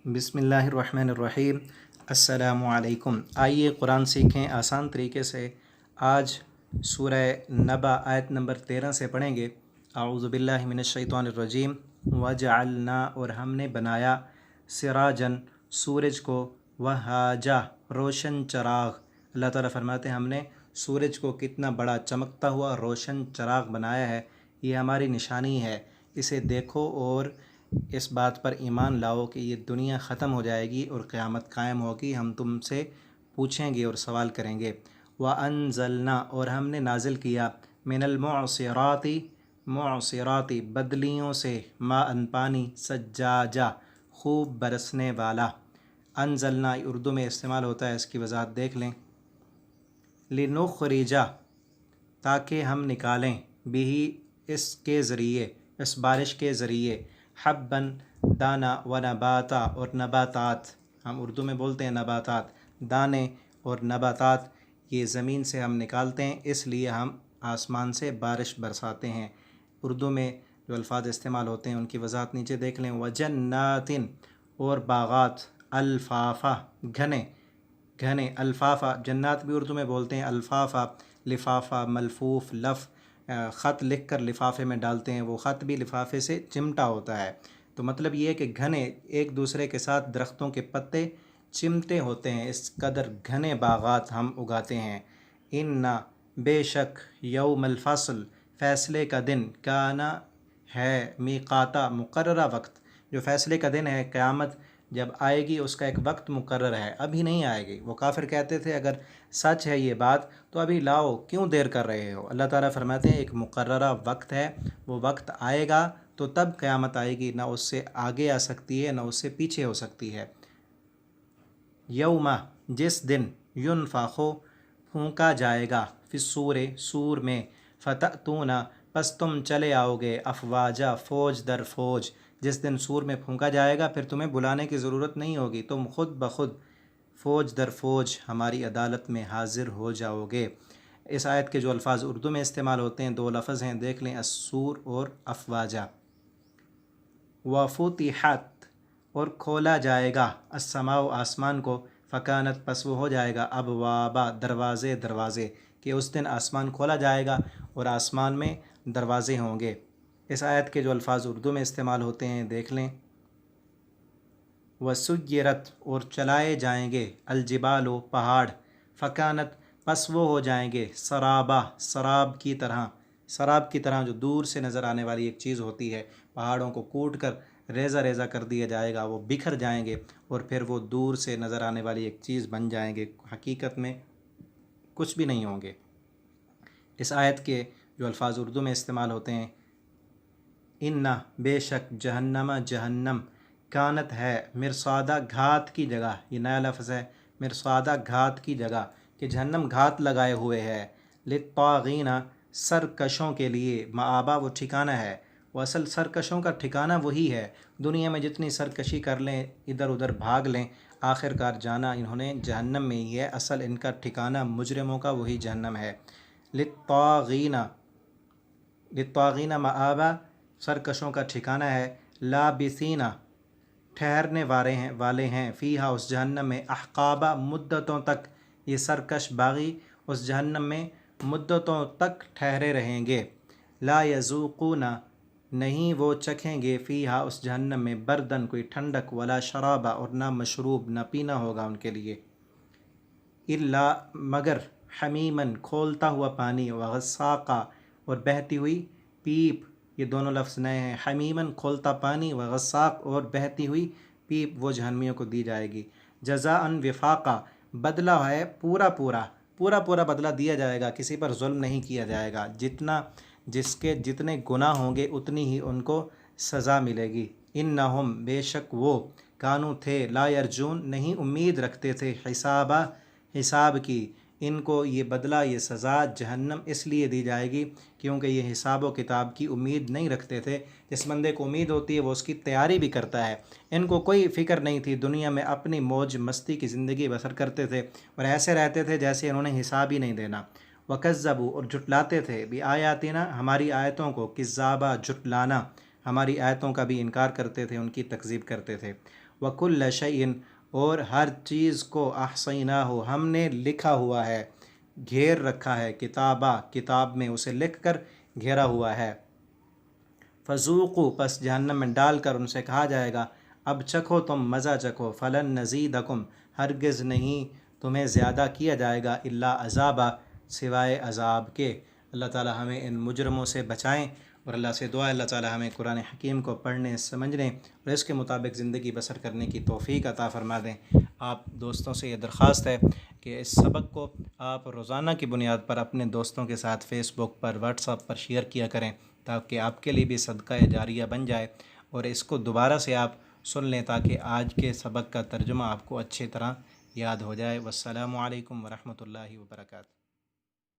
بسم اللہ الرحمن الرحیم۔ السلام علیکم۔ آئیے قرآن سیکھیں آسان طریقے سے۔ آج سورہ نبا آیت نمبر 13 سے پڑھیں گے۔ اعوذ باللہ من الشیطان الرجیم۔ وجعلنا، اور ہم نے بنایا، سراجن، سورج کو، وہاجا، روشن چراغ۔ اللہ تعالیٰ فرماتے ہیں ہم نے سورج کو کتنا بڑا چمکتا ہوا روشن چراغ بنایا ہے، یہ ہماری نشانی ہے، اسے دیکھو اور اس بات پر ایمان لاؤ کہ یہ دنیا ختم ہو جائے گی اور قیامت قائم ہوگی، ہم تم سے پوچھیں گے اور سوال کریں گے۔ وَأَنزَلْنَا، اور ہم نے نازل کیا، مِنَ الْمُعْصِرَاتِ، معصرات بدلیوں سے، ماءً پانی، سجاجا، خوب برسنے والا۔ انزلنا اردو میں استعمال ہوتا ہے، اس کی وضاحت دیکھ لیں۔ لِنُخْرِجَ، تاکہ ہم نکالیں، بھی اس کے ذریعے، اس بارش کے ذریعے، حباً، دانہ، و نباتا، اور نباتات، ہم اردو میں بولتے ہیں نباتات، دانے اور نباتات، یہ زمین سے ہم نکالتے ہیں، اس لیے ہم آسمان سے بارش برساتے ہیں۔ اردو میں جو الفاظ استعمال ہوتے ہیں ان کی وضاحت نیچے دیکھ لیں۔ وجنات، اور باغات، الفافا، گھنے گھنے، الفافا، جنات بھی اردو میں بولتے ہیں الفافا، لفافہ، ملفوف، لف، خط لکھ کر لفافے میں ڈالتے ہیں، وہ خط بھی لفافے سے چمٹا ہوتا ہے، تو مطلب یہ ہے کہ گھنے، ایک دوسرے کے ساتھ درختوں کے پتے چمٹے ہوتے ہیں، اس قدر گھنے باغات ہم اگاتے ہیں۔ اِنَّا، بے شک، یوم الفصل، فیصلے کا دن، کانا، ہے، میقاتا، مقررہ وقت، جو فیصلے کا دن ہے، قیامت جب آئے گی اس کا ایک وقت مقرر ہے، ابھی نہیں آئے گی۔ وہ کافر کہتے تھے اگر سچ ہے یہ بات تو ابھی لاؤ، کیوں دیر کر رہے ہو؟ اللہ تعالیٰ فرماتے ہیں ایک مقررہ وقت ہے، وہ وقت آئے گا تو تب قیامت آئے گی، نہ اس سے آگے آ سکتی ہے نہ اس سے پیچھے ہو سکتی ہے۔ یوم، جس دن، ینفخ، پھونکا جائے گا، فی الصور، سور میں، فتأتون، پس تم چلے آؤ گے، افواجا، فوج در فوج، جس دن سور میں پھونکا جائے گا پھر تمہیں بلانے کی ضرورت نہیں ہوگی، تم خود بخود فوج در فوج ہماری عدالت میں حاضر ہو جاؤ گے۔ اس آیت کے جو الفاظ اردو میں استعمال ہوتے ہیں، دو لفظ ہیں، دیکھ لیں، السور اور افواجا۔ وَفُتِحَتْ، اور کھولا جائے گا، السماء، آسمان کو، فکانت، پس وہ ہو جائے گا، ابوابا، دروازے دروازے، کہ اس دن آسمان کھولا جائے گا اور آسمان میں دروازے ہوں گے۔ اس آیت کے جو الفاظ اردو میں استعمال ہوتے ہیں دیکھ لیں۔ وَسُيِّرَتْ، اور چلائے جائیں گے، الجبال، پہاڑ، فکانت، پس وہ ہو جائیں گے، سرابا، سراب کی طرح، سراب کی طرح جو دور سے نظر آنے والی ایک چیز ہوتی ہے، پہاڑوں کو کوٹ کر ریزہ ریزہ کر دیا جائے گا، وہ بکھر جائیں گے اور پھر وہ دور سے نظر آنے والی ایک چیز بن جائیں گے، حقیقت میں کچھ بھی نہیں ہوں گے۔ اس آیت کے جو الفاظ اردو میں استعمال ہوتے ہیں، اِنَّا، بے شک، جہنم، جہنم، کانت، ہے، مرصادہ، گھات کی جگہ، یہ نیا لفظ ہے، مرصادہ، گھات کی جگہ، کہ جہنم گھات لگائے ہوئے ہے، للطاغین، سرکشوں کے لیے، مآبا، وہ ٹھکانہ ہے، وہ اصل سرکشوں کا ٹھکانہ وہی ہے، دنیا میں جتنی سرکشی کر لیں، ادھر ادھر بھاگ لیں، آخر کار جانا انہوں نے جہنم میں ہی ہے، اصل ان کا ٹھکانہ مجرموں کا وہی جہنم ہے۔ للطاغین، للطاغین مآبا، سرکشوں کا ٹھکانہ ہے، لابثین، ٹھہرنے والے ہیں، فیہا، اس جہنم میں، احقابا، مدتوں تک، یہ سرکش باغی اس جہنم میں مدتوں تک ٹھہرے رہیں گے۔ لا یذوقون، نہیں وہ چکھیں گے، فیہا، اس جہنم میں، بردن، کوئی ٹھنڈک، ولا شرابا، اور نہ مشروب، نہ پینا ہوگا ان کے لیے، الا، مگر، حمیمن، کھولتا ہوا پانی، وغساقا، اور بہتی ہوئی پیپ، یہ دونوں لفظ نئے ہیں، حمیمن، کھولتا پانی، وغساق، اور بہتی ہوئی پیپ، وہ جہنمیوں کو دی جائے گی، جزاء وفاقا، بدلہ ہے پورا پورا، پورا پورا بدلہ دیا جائے گا، کسی پر ظلم نہیں کیا جائے گا، جتنا جس کے جتنے گناہ ہوں گے اتنی ہی ان کو سزا ملے گی۔ انہم، بے شک وہ، کانو، تھے، لا یرجون، نہیں امید رکھتے تھے، حسابا، حساب کی، ان کو یہ بدلہ، یہ سزا جہنم اس لیے دی جائے گی کیونکہ یہ حساب و کتاب کی امید نہیں رکھتے تھے۔ جس بندے کو امید ہوتی ہے وہ اس کی تیاری بھی کرتا ہے، ان کو کوئی فکر نہیں تھی، دنیا میں اپنی موج مستی کی زندگی بسر کرتے تھے اور ایسے رہتے تھے جیسے انہوں نے حساب ہی نہیں دینا۔ وَكَذَّبُوا، اور جھٹلاتے تھے، بِآیاتِنَا، ہماری آیتوں کو، کذابا، جھٹلانا، ہماری آیتوں کا بھی انکار کرتے تھے، ان کی تکذیب کرتے تھے۔ وَكُلَّ شَيْءٍ اور ہر چیز کو احصیناہ ہم نے لکھا ہوا ہے، گھیر رکھا ہے، کتابہ کتاب میں اسے لکھ کر گھیرا ہوا ہے۔ فذوقوا پس جہنم میں ڈال کر ان سے کہا جائے گا اب چکھو تم مزہ چکھو، فلن نزیدکم ہرگز نہیں تمہیں زیادہ کیا جائے گا، الا عذابا سوائے عذاب کے۔ اللہ تعالی ہمیں ان مجرموں سے بچائیں، اور اللہ سے دعا اللہ تعالی ہمیں قرآن حکیم کو پڑھنے، سمجھنے اور اس کے مطابق زندگی بسر کرنے کی توفیق عطا فرما دیں۔ آپ دوستوں سے یہ درخواست ہے کہ اس سبق کو آپ روزانہ کی بنیاد پر اپنے دوستوں کے ساتھ فیس بک پر، واٹس ایپ پر شیئر کیا کریں، تاکہ آپ کے لیے بھی صدقہ جاریہ بن جائے، اور اس کو دوبارہ سے آپ سن لیں تاکہ آج کے سبق کا ترجمہ آپ کو اچھی طرح یاد ہو جائے۔ والسلام علیکم ورحمۃ اللہ وبرکاتہ۔